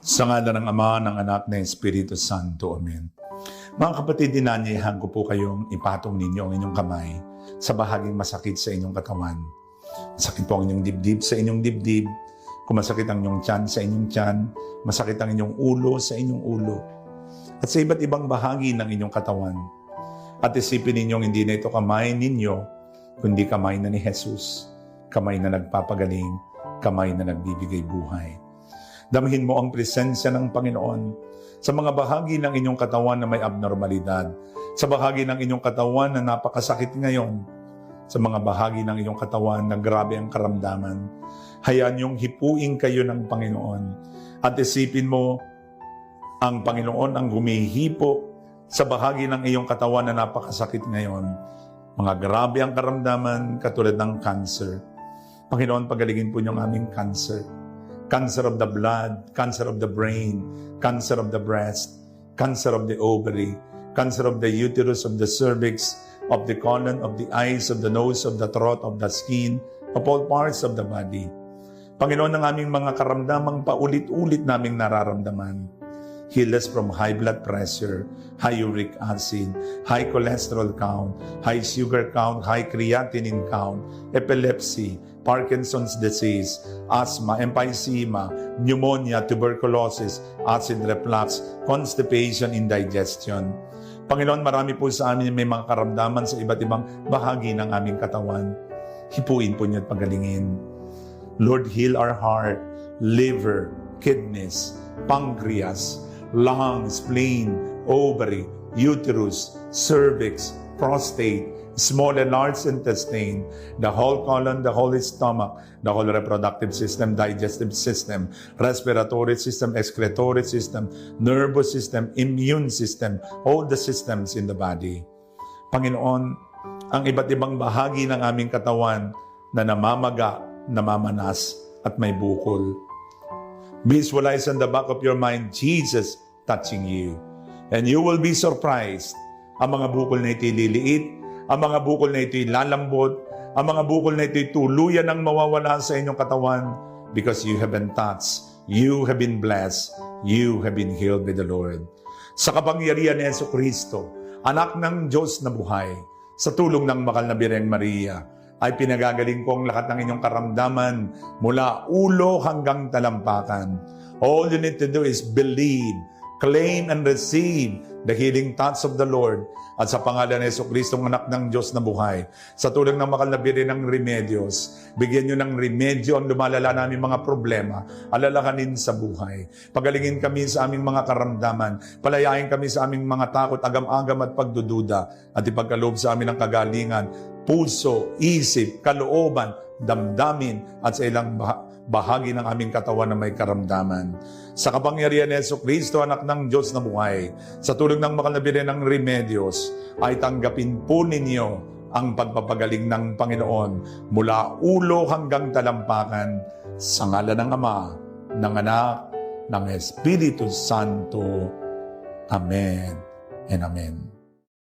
Sa ngalan ng Ama, ng Anak, ng Espiritu Santo. Amen. Mga kapatid, dinanyayahan ko po kayong ipatong ninyo ang inyong kamay sa bahaging masakit sa inyong katawan. Masakit po ang inyong dibdib sa inyong dibdib. Kung masakit ang inyong tiyan sa inyong tiyan, masakit ang inyong ulo sa inyong ulo. At sa iba't ibang bahagi ng inyong katawan. At isipin ninyong hindi na ito kamay ninyo, kundi kamay na ni Jesus. Kamay na nagpapagaling, kamay na nagbibigay buhay. Damhin mo ang presensya ng Panginoon sa mga bahagi ng inyong katawan na may abnormalidad, sa bahagi ng inyong katawan na napakasakit ngayon, sa mga bahagi ng inyong katawan na grabe ang karamdaman. Hayaan niyong hipuin kayo ng Panginoon at isipin mo ang Panginoon ang humihipo sa bahagi ng iyong katawan na napakasakit ngayon. Mga grabe ang karamdaman katulad ng cancer. Panginoon, pagalingin po niyo ang aming cancer. Cancer of the blood, cancer of the brain, cancer of the breast, cancer of the ovary, cancer of the uterus, of the cervix, of the colon, of the eyes, of the nose, of the throat, of the skin, of all parts of the body. Panginoon, ang aming mga karamdamang paulit-ulit naming nararamdaman. Heal us from high blood pressure, high uric acid, high cholesterol count, high sugar count, high creatinine count, epilepsy, Parkinson's disease, asthma, emphysema, pneumonia, tuberculosis, acid reflux, constipation, indigestion. Panginoon, marami po sa amin may mga karamdaman sa iba't ibang bahagi ng aming katawan. Hipuin po niyo at pagalingin. Lord, heal our heart, liver, kidneys, pancreas, lungs, spleen, ovary, uterus, cervix, prostate, small and large intestine, the whole colon, the whole stomach, the whole reproductive system, digestive system, respiratory system, excretory system, nervous system, immune system, all the systems in the body. Panginoon, ang iba't ibang bahagi ng aming katawan na namamaga, namamanas, at may bukol. Visualize on the back of your mind, Jesus touching you. And you will be surprised. Ang mga bukol na ito'y liliit, ang mga bukol na ito'y lalambot, ang mga bukol na ito'y tuluyan ang mawawala sa inyong katawan because you have been touched, you have been blessed, you have been healed by the Lord. Sa kapangyarihan ni Jesucristo, anak ng Diyos na buhay, sa tulong ng Mahal na Birheng Maria, ay pinagagaling ko ang lahat ng inyong karamdaman mula ulo hanggang talampakan. All you need to do is believe, claim and receive the healing touch of the Lord. At sa pangalan ni Jesucristo, ang anak ng Diyos na buhay, sa tulong ng Mahal na Birhen ng Remedios, bigyan nyo ng remedyo ang lumalala namin mga problema, alalahanin sa buhay. Pagalingin kami sa aming mga karamdaman, palayain kami sa aming mga takot, agam-agam at pagdududa, at ipagkaloob sa amin ang kagalingan, puso, isip, kalooban, damdamin, at sa ilang bahagi ng aming katawan na may karamdaman. Sa kapangyarihan ni Jesucristo, anak ng Diyos na buhay, sa tulong ng Mahal na Birhen ng Remedios, ay tanggapin po ninyo ang pagpapagaling ng Panginoon mula ulo hanggang talampakan sa ngalan ng Ama, ng Anak, ng Espiritu Santo. Amen and Amen.